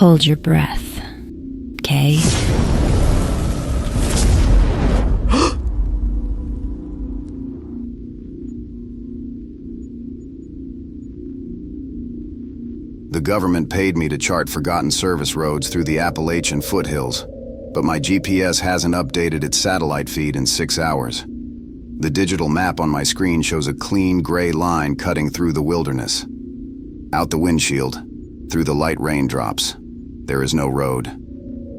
Hold your breath, okay? The government paid me to chart forgotten service roads through the Appalachian foothills, but my GPS hasn't updated its satellite feed in 6 hours. The digital map on my screen shows a clean gray line cutting through the wilderness. Out the windshield, through the light raindrops, there is no road.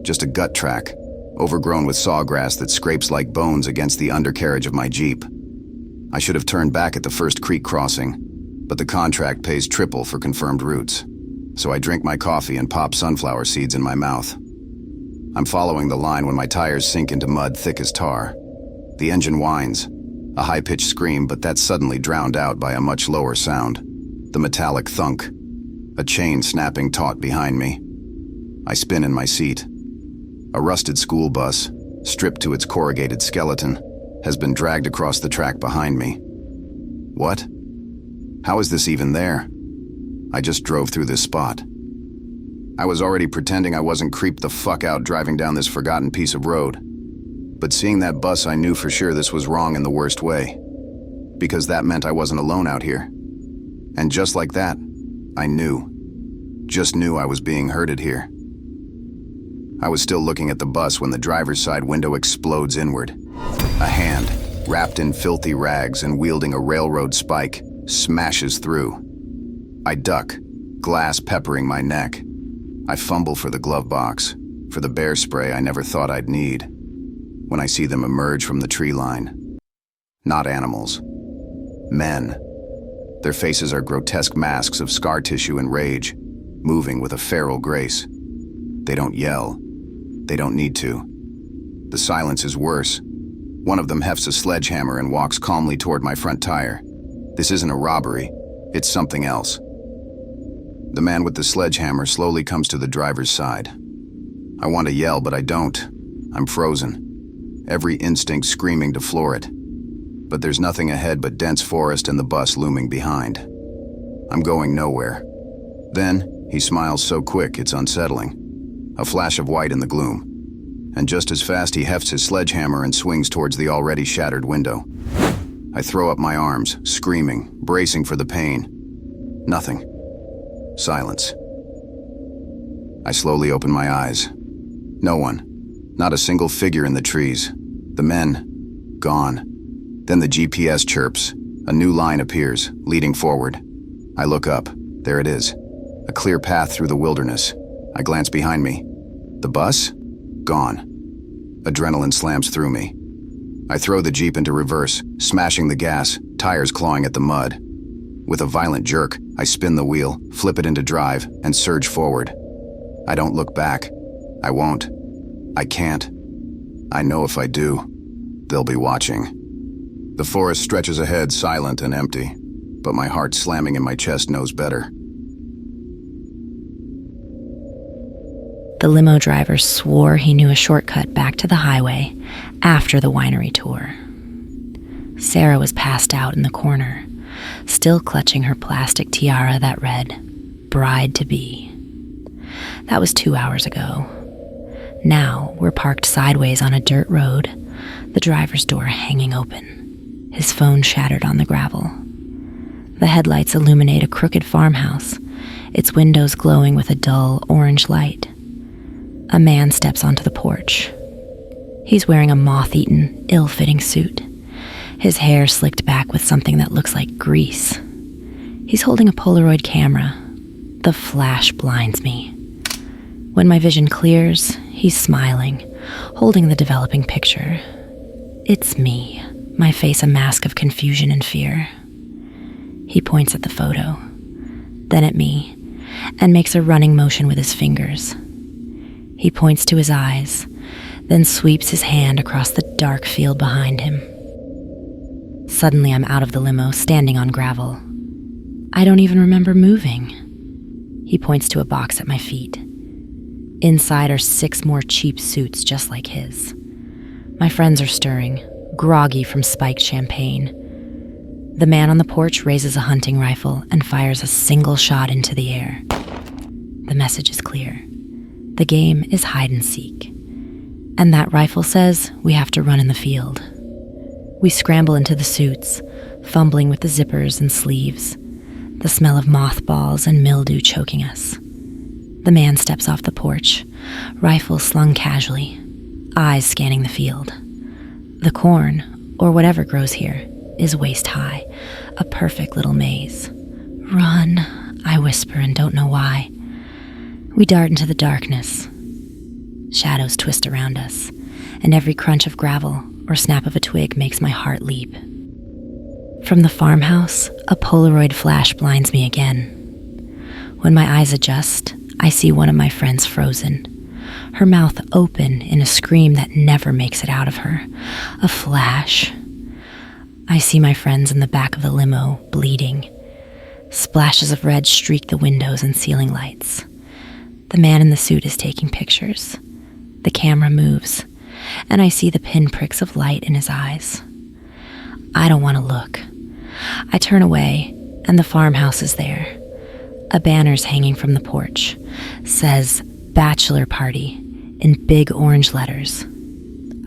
Just a gut track, overgrown with sawgrass that scrapes like bones against the undercarriage of my Jeep. I should have turned back at the first creek crossing, but the contract pays triple for confirmed routes. So I drink my coffee and pop sunflower seeds in my mouth. I'm following the line when my tires sink into mud thick as tar. The engine whines, a high-pitched scream, but that's suddenly drowned out by a much lower sound. The metallic thunk, a chain snapping taut behind me. I spin in my seat. A rusted school bus, stripped to its corrugated skeleton, has been dragged across the track behind me. What? How is this even there? I just drove through this spot. I was already pretending I wasn't creeped the fuck out driving down this forgotten piece of road. But seeing that bus, I knew for sure this was wrong in the worst way. Because that meant I wasn't alone out here. And just like that, I knew. Just knew I was being herded here. I was still looking at the bus when the driver's side window explodes inward. A hand, wrapped in filthy rags and wielding a railroad spike, smashes through. I duck, glass peppering my neck. I fumble for the glove box, for the bear spray I never thought I'd need, when I see them emerge from the tree line. Not animals. Men. Their faces are grotesque masks of scar tissue and rage, moving with a feral grace. They don't yell. They don't need to. The silence is worse. One of them hefts a sledgehammer and walks calmly toward my front tire. This isn't a robbery. It's something else. The man with the sledgehammer slowly comes to the driver's side. I want to yell, but I don't. I'm frozen. Every instinct screaming to floor it. But there's nothing ahead but dense forest and the bus looming behind. I'm going nowhere. Then, he smiles so quick it's unsettling. A flash of white in the gloom. And just as fast he hefts his sledgehammer and swings towards the already shattered window. I throw up my arms, screaming, bracing for the pain. Nothing. Silence. I slowly open my eyes. No one. Not a single figure in the trees. The men. Gone. Then the GPS chirps. A new line appears, leading forward. I look up. There it is. A clear path through the wilderness. I glance behind me. The bus? Gone. Adrenaline slams through me. I throw the Jeep into reverse, smashing the gas, tires clawing at the mud. With a violent jerk, I spin the wheel, flip it into drive, and surge forward. I don't look back. I won't. I can't. I know if I do, they'll be watching. The forest stretches ahead, silent and empty, but my heart slamming in my chest knows better. The limo driver swore he knew a shortcut back to the highway after the winery tour. Sarah was passed out in the corner, still clutching her plastic tiara that read, "Bride-to-be." That was 2 hours ago. Now we're parked sideways on a dirt road, the driver's door hanging open, his phone shattered on the gravel. The headlights illuminate a crooked farmhouse, its windows glowing with a dull orange light. A man steps onto the porch. He's wearing a moth-eaten, ill-fitting suit, his hair slicked back with something that looks like grease. He's holding a Polaroid camera. The flash blinds me. When my vision clears, he's smiling, holding the developing picture. It's me, my face a mask of confusion and fear. He points at the photo, then at me, and makes a running motion with his fingers. He points to his eyes, then sweeps his hand across the dark field behind him. Suddenly I'm out of the limo, standing on gravel. I don't even remember moving. He points to a box at my feet. Inside are 6 more cheap suits just like his. My friends are stirring, groggy from spiked champagne. The man on the porch raises a hunting rifle and fires a single shot into the air. The message is clear. The game is hide and seek. And that rifle says we have to run in the field. We scramble into the suits, fumbling with the zippers and sleeves, the smell of mothballs and mildew choking us. The man steps off the porch, rifle slung casually, eyes scanning the field. The corn, or whatever grows here, is waist high, a perfect little maze. Run, I whisper and don't know why. We dart into the darkness. Shadows twist around us, and every crunch of gravel or snap of a twig makes my heart leap. From the farmhouse, a Polaroid flash blinds me again. When my eyes adjust, I see one of my friends frozen, her mouth open in a scream that never makes it out of her. A flash. I see my friends in the back of the limo, bleeding. Splashes of red streak the windows and ceiling lights. The man in the suit is taking pictures. The camera moves, and I see the pinpricks of light in his eyes. I don't want to look. I turn away, and the farmhouse is there. A banner's hanging from the porch. Says, "Bachelor Party," in big orange letters.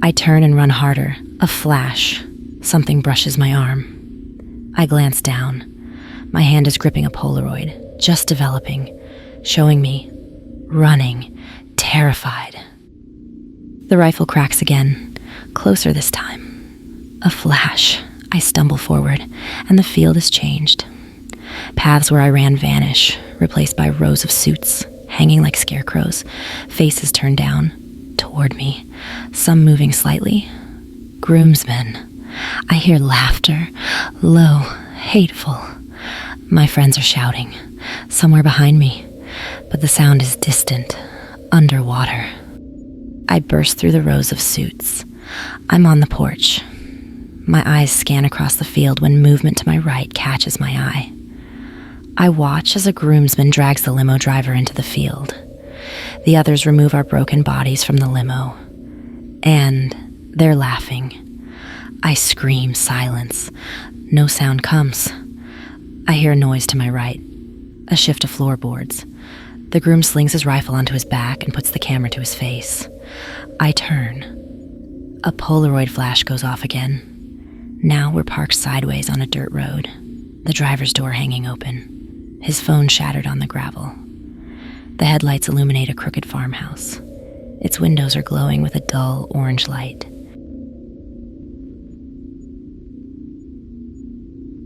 I turn and run harder. A flash. Something brushes my arm. I glance down. My hand is gripping a Polaroid, just developing, showing me, running, terrified. The rifle cracks again, closer this time. A flash. I stumble forward, and the field is changed. Paths where I ran vanish, replaced by rows of suits, hanging like scarecrows, faces turned down, toward me, some moving slightly. Groomsmen. I hear laughter, low, hateful. My friends are shouting, somewhere behind me, but the sound is distant, underwater. I burst through the rows of suits. I'm on the porch. My eyes scan across the field when movement to my right catches my eye. I watch as a groomsman drags the limo driver into the field. The others remove our broken bodies from the limo. And they're laughing. I scream silence. No sound comes. I hear a noise to my right. A shift of floorboards. The groom slings his rifle onto his back and puts the camera to his face. I turn. A Polaroid flash goes off again. Now we're parked sideways on a dirt road, the driver's door hanging open, his phone shattered on the gravel. The headlights illuminate a crooked farmhouse. Its windows are glowing with a dull orange light.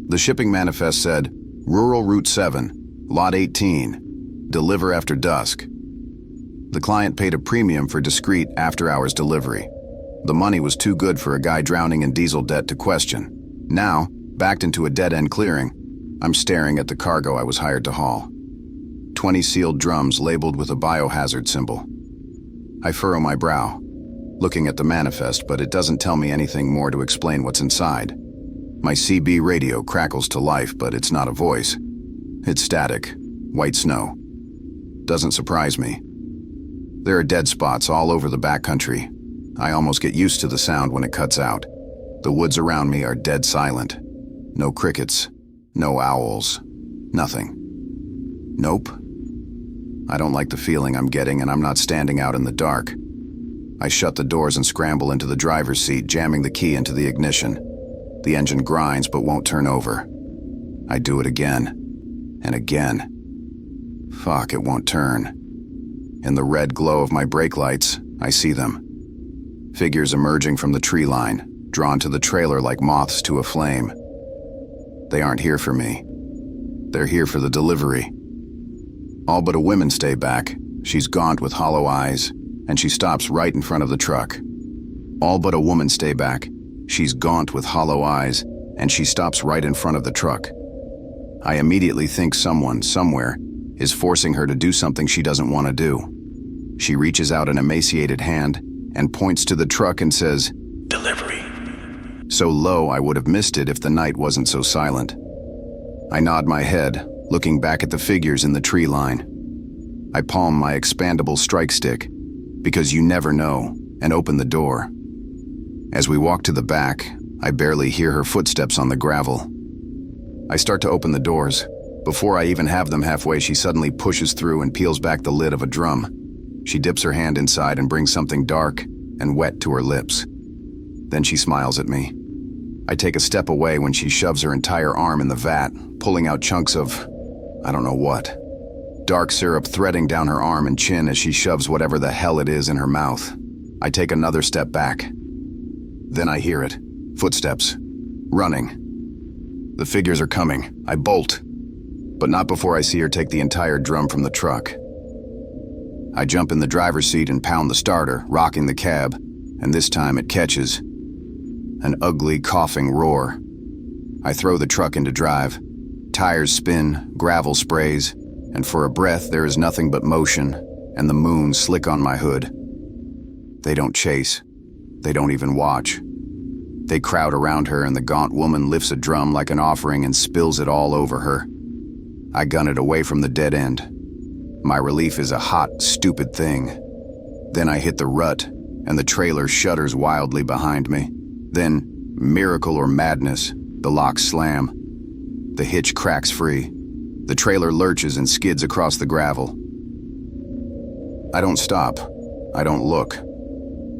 The shipping manifest said, Rural Route 7, Lot 18, deliver after dusk. The client paid a premium for discreet after-hours delivery. The money was too good for a guy drowning in diesel debt to question. Now, backed into a dead-end clearing, I'm staring at the cargo I was hired to haul. 20 sealed drums labeled with a biohazard symbol. I furrow my brow, looking at the manifest, but it doesn't tell me anything more to explain what's inside. My CB radio crackles to life, but it's not a voice. It's static, white snow. Doesn't surprise me. There are dead spots all over the backcountry. I almost get used to the sound when it cuts out. The woods around me are dead silent. No crickets, no owls, nothing. Nope. I don't like the feeling I'm getting, and I'm not standing out in the dark. I shut the doors and scramble into the driver's seat, jamming the key into the ignition. The engine grinds but won't turn over. I do it again, and again. Fuck, it won't turn. In the red glow of my brake lights, I see them. Figures emerging from the tree line, drawn to the trailer like moths to a flame. They aren't here for me. They're here for the delivery. All but a woman stay back. She's gaunt with hollow eyes, and she stops right in front of the truck. All but a woman stay back. She's gaunt with hollow eyes, and she stops right in front of the truck. I immediately think someone, somewhere, is forcing her to do something she doesn't want to do. She reaches out an emaciated hand and points to the truck and says, "Delivery." So low I would have missed it if the night wasn't so silent. I nod my head, looking back at the figures in the tree line. I palm my expandable strike stick, because you never know, and open the door. As we walk to the back, I barely hear her footsteps on the gravel. I start to open the doors. Before I even have them halfway, she suddenly pushes through and peels back the lid of a drum. She dips her hand inside and brings something dark and wet to her lips. Then she smiles at me. I take a step away when she shoves her entire arm in the vat, pulling out chunks of, I don't know what. Dark syrup threading down her arm and chin as she shoves whatever the hell it is in her mouth. I take another step back. Then I hear it. Footsteps. Running. The figures are coming. I bolt. But not before I see her take the entire drum from the truck. I jump in the driver's seat and pound the starter, rocking the cab, and this time it catches. An ugly, coughing roar. I throw the truck into drive. Tires spin, gravel sprays, and for a breath there is nothing but motion, and the moon slick on my hood. They don't chase. They don't even watch. They crowd around her and the gaunt woman lifts a drum like an offering and spills it all over her. I gun it away from the dead end. My relief is a hot, stupid thing. Then I hit the rut, and the trailer shudders wildly behind me. Then, miracle or madness, the locks slam. The hitch cracks free. The trailer lurches and skids across the gravel. I don't stop. I don't look.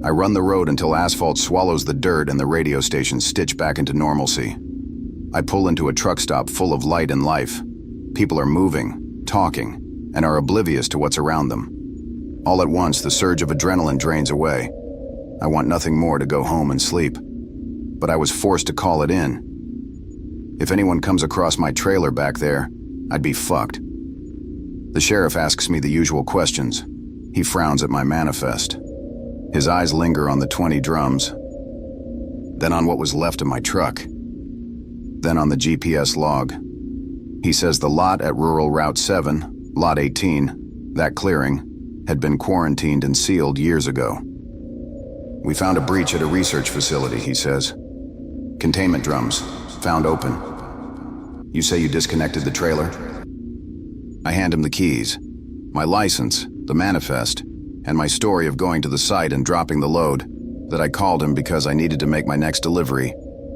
I run the road until asphalt swallows the dirt and the radio stations stitch back into normalcy. I pull into a truck stop full of light and life. People are moving, talking, and are oblivious to what's around them. All at once, the surge of adrenaline drains away. I want nothing more to go home and sleep. But I was forced to call it in. If anyone comes across my trailer back there, I'd be fucked. The sheriff asks me the usual questions. He frowns at my manifest. His eyes linger on the 20 drums, then on what was left of my truck, then on the GPS log. He says the lot at Rural Route 7, Lot 18, that clearing, had been quarantined and sealed years ago. We found a breach at a research facility, he says. Containment drums, found open. You say you disconnected the trailer? I hand him the keys, my license, the manifest, and my story of going to the site and dropping the load, that I called him because I needed to make my next delivery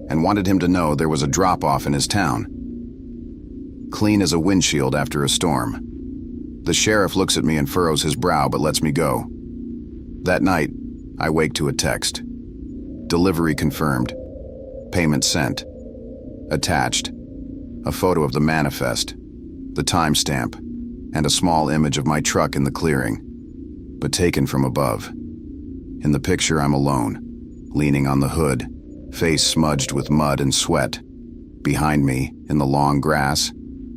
and wanted him to know there was a drop-off in his town. Clean as a windshield after a storm. The sheriff looks at me and furrows his brow but lets me go. That night, I wake to a text. Delivery confirmed. Payment sent. Attached. A photo of the manifest, the timestamp, and a small image of my truck in the clearing, but taken from above. In the picture, I'm alone, leaning on the hood, face smudged with mud and sweat. Behind me, in the long grass,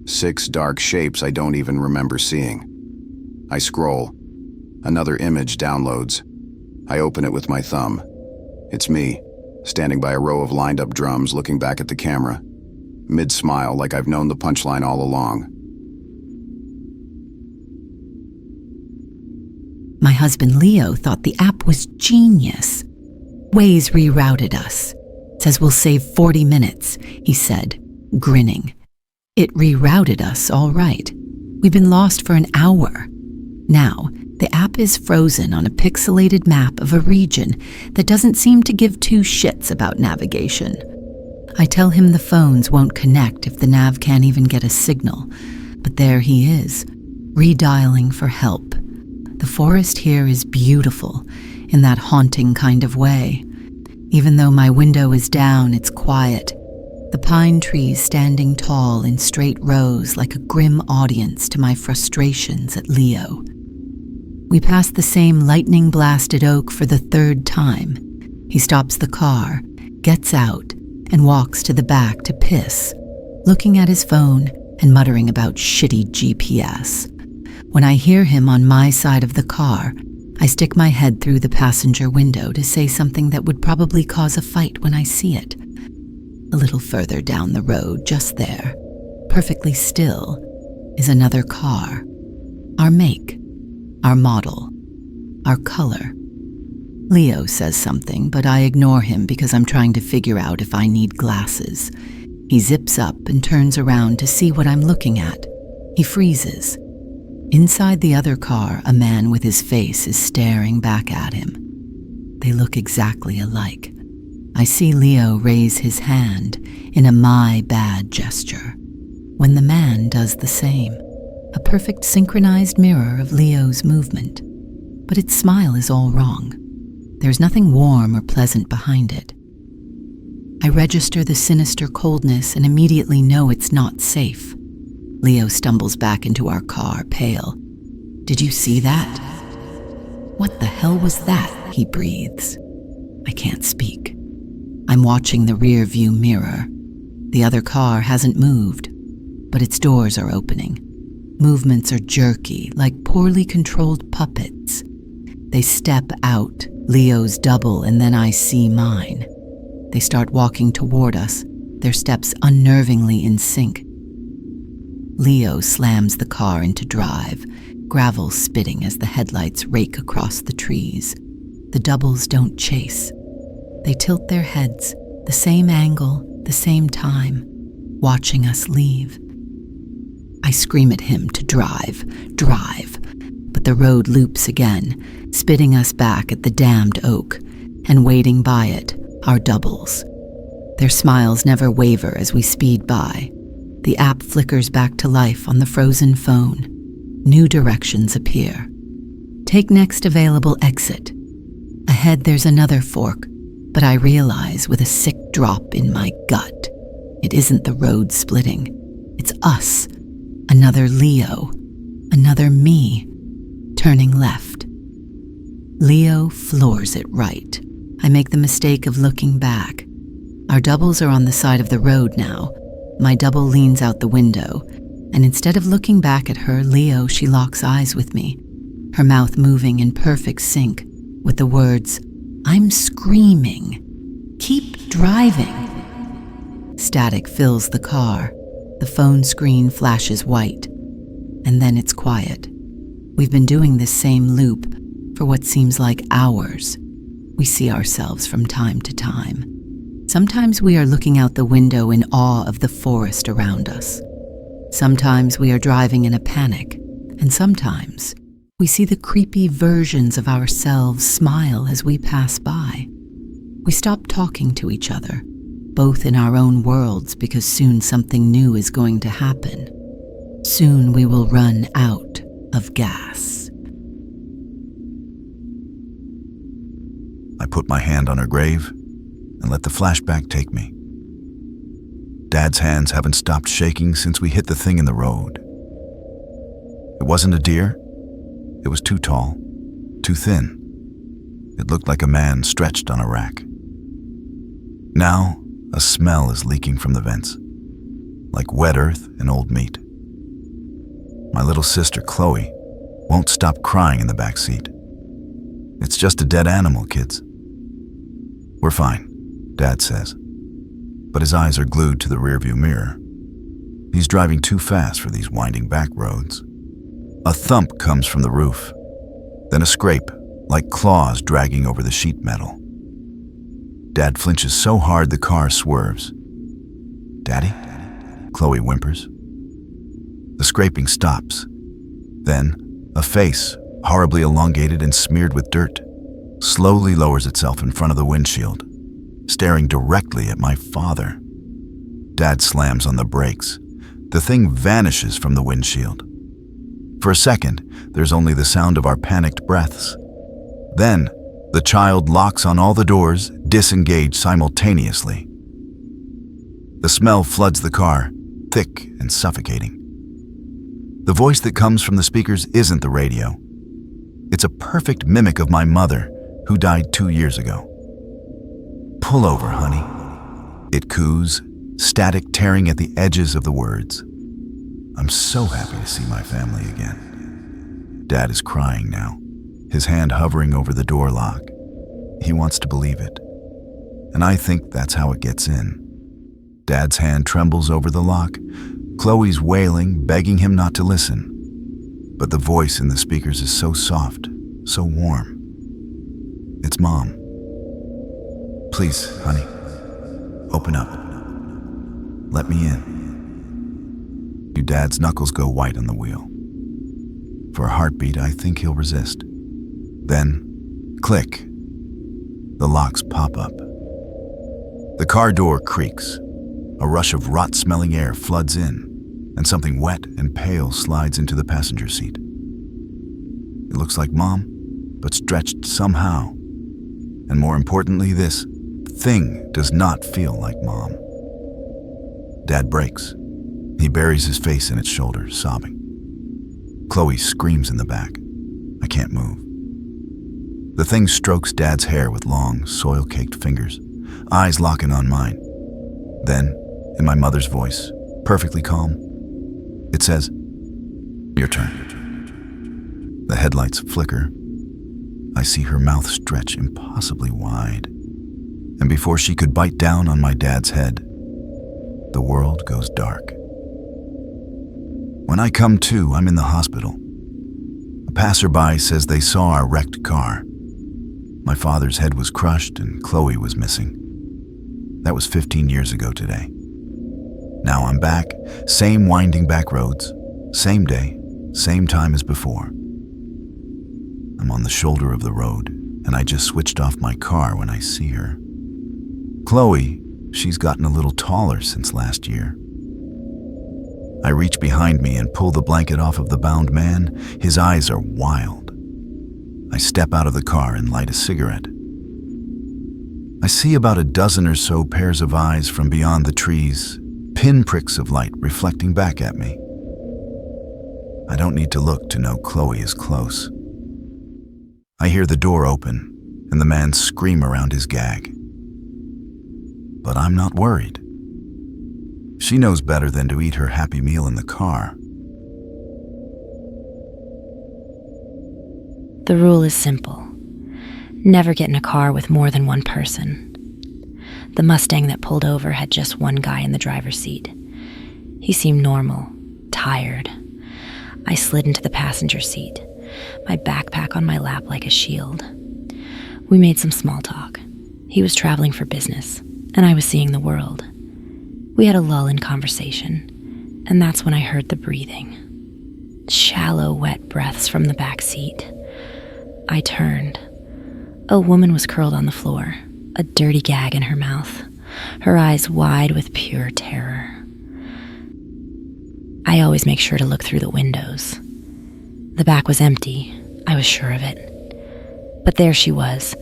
6 dark shapes I don't even remember seeing. I scroll. Another image downloads. I open it with my thumb. It's me, standing by a row of lined-up drums looking back at the camera, mid-smile like I've known the punchline all along. My husband Leo thought the app was genius. Waze rerouted us. Says we'll save 40 minutes, he said, grinning. It rerouted us all right. We've been lost for an hour. Now, the app is frozen on a pixelated map of a region that doesn't seem to give 2 shits about navigation. I tell him the phones won't connect if the nav can't even get a signal, but there he is, redialing for help. The forest here is beautiful, in that haunting kind of way. Even though my window is down, it's quiet. The pine trees standing tall in straight rows like a grim audience to my frustrations at Leo. We pass the same lightning-blasted oak for the 3rd time. He stops the car, gets out, and walks to the back to piss, looking at his phone and muttering about shitty GPS. When I hear him on my side of the car, I stick my head through the passenger window to say something that would probably cause a fight when I see it. A little further down the road, just there, perfectly still, is another car. Our make, our model, our color. Leo says something, but I ignore him because I'm trying to figure out if I need glasses. He zips up and turns around to see what I'm looking at. He freezes. Inside the other car, a man with his face is staring back at him. They look exactly alike. I see Leo raise his hand in a my bad gesture, when the man does the same, a perfect synchronized mirror of Leo's movement. but its smile is all wrong. There's nothing warm or pleasant behind it. I register the sinister coldness and immediately know it's not safe. Leo stumbles back into our car, pale. "Did you see that?" "What the hell was that?" he breathes. I can't speak. I'm watching the rear view mirror. The other car hasn't moved, but its doors are opening. Movements are jerky, like poorly controlled puppets. They step out, Leo's double, and then I see mine. They start walking toward us, their steps unnervingly in sync. Leo slams the car into drive, gravel spitting as the headlights rake across the trees. The doubles don't chase. They tilt their heads, the same angle, the same time, watching us leave. I scream at him to drive, but the road loops again, spitting us back at the damned oak, and waiting by it, our doubles. Their smiles never waver as we speed by. The app flickers back to life on the frozen phone. New directions appear. Take next available exit. Ahead there's another fork, but I realize with a sick drop in my gut, it isn't the road splitting. It's us. Another Leo. Another me. Turning left. Leo floors it right. I make the mistake of looking back. Our doubles are on the side of the road now. My double leans out the window, and instead of looking back at her, Leo, she locks eyes with me, her mouth moving in perfect sync with the words, "I'm screaming. Keep driving." Static fills the car. The phone screen flashes white, and then it's quiet. We've been doing this same loop for what seems like hours. We see ourselves from time to time. Sometimes we are looking out the window in awe of the forest around us. Sometimes we are driving in a panic, and sometimes we see the creepy versions of ourselves smile as we pass by. We stop talking to each other, both in our own worlds, because soon something new is going to happen. Soon we will run out of gas. I put my hand on her grave and let the flashback take me. Dad's hands haven't stopped shaking since we hit the thing in the road. It wasn't a deer. It was too tall, too thin. It looked like a man stretched on a rack. Now, a smell is leaking from the vents, like wet earth and old meat. My little sister, Chloe, won't stop crying in the back seat. It's just a dead animal, kids. We're fine, Dad says, but his eyes are glued to the rearview mirror. He's driving too fast for these winding back roads. A thump comes from the roof, then a scrape, like claws dragging over the sheet metal. Dad flinches so hard the car swerves. "Daddy?" Chloe whimpers. The scraping stops. Then, a face, horribly elongated and smeared with dirt, slowly lowers itself in front of the windshield, staring directly at my father. Dad slams on the brakes. The thing vanishes from the windshield. For a second, there's only the sound of our panicked breaths. Then, the child locks on all the doors, disengaged simultaneously. The smell floods the car, thick and suffocating. The voice that comes from the speakers isn't the radio. It's a perfect mimic of my mother, who died 2 years ago. "Pull over, honey," it coos, static tearing at the edges of the words. I'm so happy to see my family again. Dad is crying now, his hand hovering over the door lock. He wants to believe it, and I think that's how it gets in. Dad's hand trembles over the lock. Chloe's wailing, begging him not to listen. But the voice in the speakers is so soft, so warm. It's Mom. "Please, honey, open up. Let me in." Your dad's knuckles go white on the wheel. For a heartbeat, I think he'll resist. Then, click. The locks pop up. The car door creaks. A rush of rot-smelling air floods in, and something wet and pale slides into the passenger seat. It looks like Mom, but stretched somehow. And more importantly, this thing does not feel like Mom. Dad breaks. He buries his face in its shoulder, sobbing. Chloe screams in the back. I can't move. The thing strokes Dad's hair with long, soil-caked fingers, eyes locking on mine. Then, in my mother's voice, perfectly calm, it says, "Your turn." The headlights flicker. I see her mouth stretch impossibly wide. And before she could bite down on my dad's head, the world goes dark. When I come to, I'm in the hospital. A passerby says they saw our wrecked car. My father's head was crushed and Chloe was missing. That was 15 years ago today. Now I'm back, same winding back roads, same day, same time as before. I'm on the shoulder of the road, and I just switched off my car when I see her. Chloe, she's gotten a little taller since last year. I reach behind me and pull the blanket off of the bound man. His eyes are wild. I step out of the car and light a cigarette. I see about a dozen or so pairs of eyes from beyond the trees, pinpricks of light reflecting back at me. I don't need to look to know Chloe is close. I hear the door open and the man scream around his gag. But I'm not worried. She knows better than to eat her happy meal in the car. The rule is simple. Never get in a car with more than one person. The Mustang that pulled over had just one guy in the driver's seat. He seemed normal, tired. I slid into the passenger seat, my backpack on my lap like a shield. We made some small talk. He was traveling for business, and I was seeing the world. We had a lull in conversation, and that's when I heard the breathing. Shallow, wet breaths from the back seat. I turned. A woman was curled on the floor, a dirty gag in her mouth, her eyes wide with pure terror. I always make sure to look through the windows. The back was empty, I was sure of it. But there she was,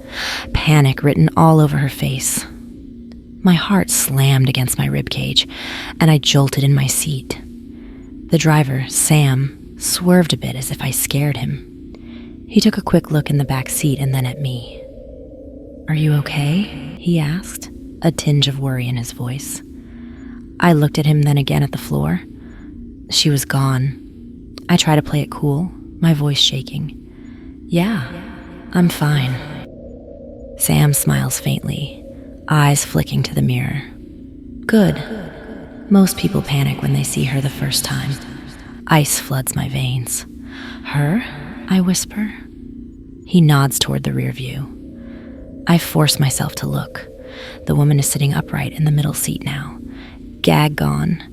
panic written all over her face. My heart slammed against my ribcage, and I jolted in my seat. The driver, Sam, swerved a bit as if I scared him. He took a quick look in the back seat and then at me. "Are you okay?" he asked, a tinge of worry in his voice. I looked at him, then again at the floor. She was gone. I tried to play it cool, my voice shaking. "Yeah, I'm fine." Sam smiles faintly, eyes flicking to the mirror. "Good. Most people panic when they see her the first time. Ice floods my veins." "Her?" I whisper. He nods toward the rear view. I force myself to look. The woman is sitting upright in the middle seat now, gag gone,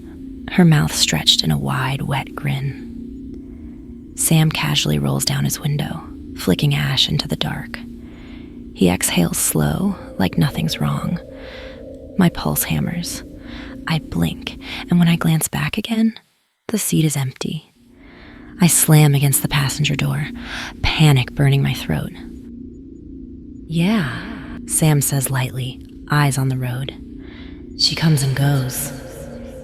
her mouth stretched in a wide, wet grin. Sam casually rolls down his window, flicking ash into the dark. He exhales slow, like nothing's wrong. My pulse hammers. I blink, and when I glance back again, the seat is empty. I slam against the passenger door, panic burning my throat. "Yeah," Sam says lightly, eyes on the road. "She comes and goes.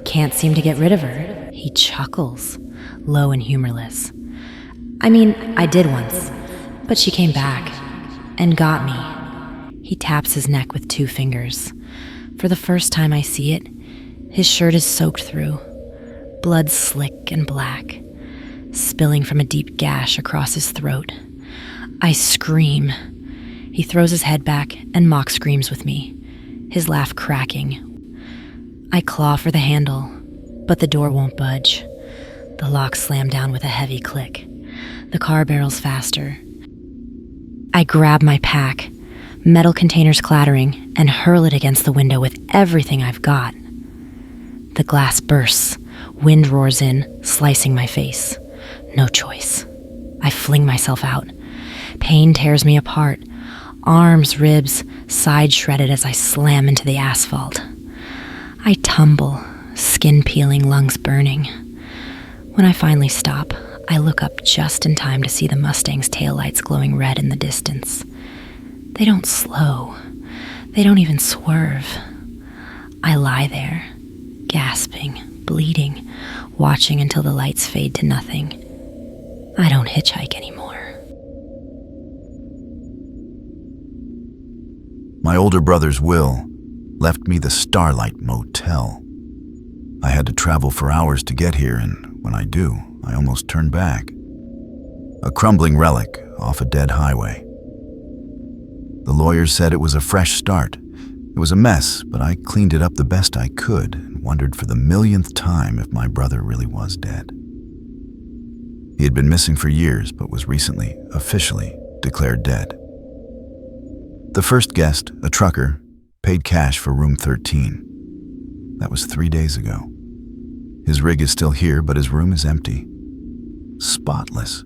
Can't seem to get rid of her." He chuckles, low and humorless. "I mean, I did once, but she came back and got me." He taps his neck with 2 fingers. For the first time I see it, his shirt is soaked through, blood slick and black, spilling from a deep gash across his throat. I scream. He throws his head back and mock screams with me, his laugh cracking. I claw for the handle, but the door won't budge. The locks slam down with a heavy click. The car barrels faster. I grab my pack, metal containers clattering, and hurl it against the window with everything I've got. The glass bursts, wind roars in, slicing my face. No choice. I fling myself out. Pain tears me apart. Arms, ribs, side shredded as I slam into the asphalt. I tumble, skin peeling, lungs burning. When I finally stop, I look up just in time to see the Mustang's taillights glowing red in the distance. They don't slow. They don't even swerve. I lie there, gasping, bleeding, watching until the lights fade to nothing. I don't hitchhike anymore. My older brother's will left me the Starlight Motel. I had to travel for hours to get here, and when I do, I almost turn back. A crumbling relic off a dead highway. The lawyers said it was a fresh start. It was a mess, but I cleaned it up the best I could and wondered for the millionth time if my brother really was dead. He had been missing for years, but was recently officially declared dead. The first guest, a trucker, paid cash for room 13. That was 3 days ago. His rig is still here, but his room is empty. Spotless.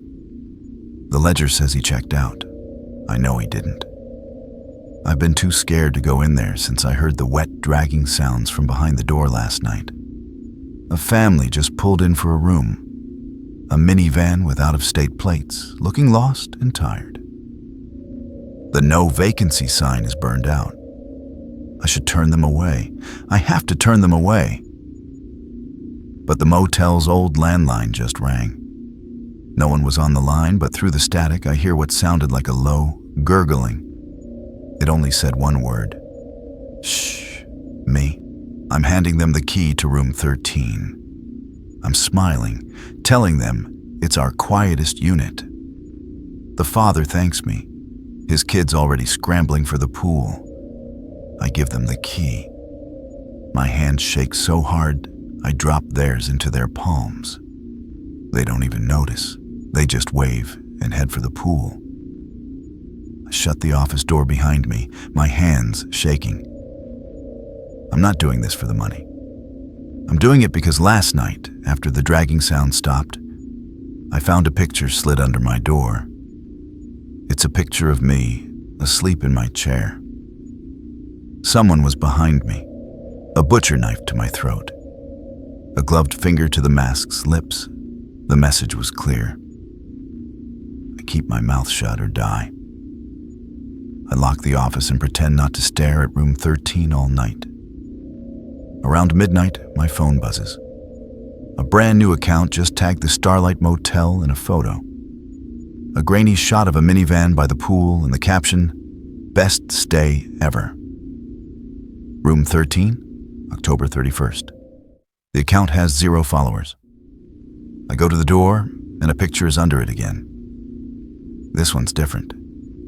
The ledger says he checked out. I know he didn't. I've been too scared to go in there since I heard the wet, dragging sounds from behind the door last night. A family just pulled in for a room. A minivan with out-of-state plates, looking lost and tired. The no vacancy sign is burned out. I should turn them away. I have to turn them away. But the motel's old landline just rang. No one was on the line, but through the static I hear what sounded like a low gurgling. It only said one word. Shh, me. I'm handing them the key to room 13. I'm smiling, telling them it's our quietest unit. The father thanks me. His kid's already scrambling for the pool. I give them the key. My hands shake so hard, I drop theirs into their palms. They don't even notice. They just wave and head for the pool. I shut the office door behind me, my hands shaking. I'm not doing this for the money. I'm doing it because last night, after the dragging sound stopped, I found a picture slid under my door. It's a picture of me, asleep in my chair. Someone was behind me, a butcher knife to my throat, a gloved finger to the mask's lips. The message was clear. I keep my mouth shut or die. I lock the office and pretend not to stare at room 13 all night. Around midnight, my phone buzzes. A brand new account just tagged the Starlight Motel in a photo. A grainy shot of a minivan by the pool and the caption, "Best stay ever." Room 13, October 31st. The account has 0 followers. I go to the door, and a picture is under it again. This one's different.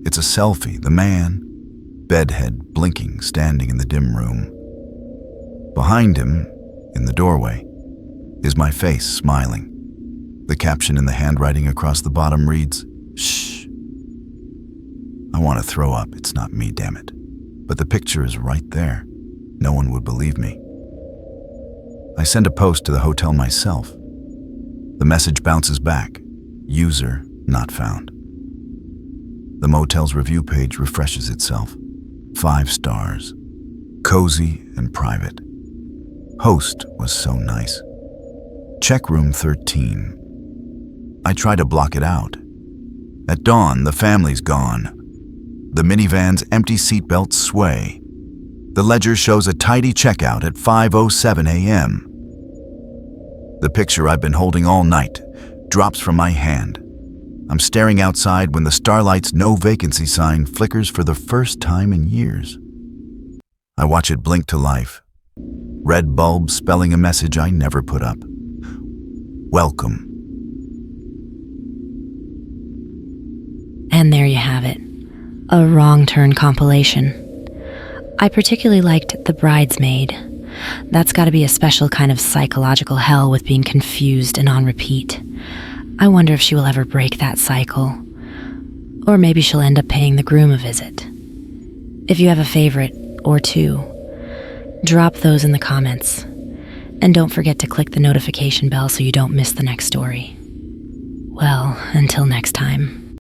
It's a selfie, the man, bedhead blinking, standing in the dim room. Behind him, in the doorway, is my face smiling. The caption in the handwriting across the bottom reads, "Shh." I want to throw up. It's not me, damn it. But the picture is right there. No one would believe me. I send a post to the hotel myself. The message bounces back. User not found. The motel's review page refreshes itself. 5 stars. Cozy and private. Host was so nice. Check room 13. I try to block it out. At dawn, the family's gone. The minivan's empty seatbelts sway. The ledger shows a tidy checkout at 5:07 a.m. The picture I've been holding all night drops from my hand. I'm staring outside when the Starlight's no vacancy sign flickers for the first time in years. I watch it blink to life. Red bulb spelling a message I never put up. Welcome. And there you have it, a wrong turn compilation. I particularly liked The Bridesmaid. That's got to be a special kind of psychological hell with being confused and on repeat. I wonder if she will ever break that cycle. Or maybe she'll end up paying the groom a visit. If you have a favorite, or 2, drop those in the comments. And don't forget to click the notification bell so you don't miss the next story. Well, until next time.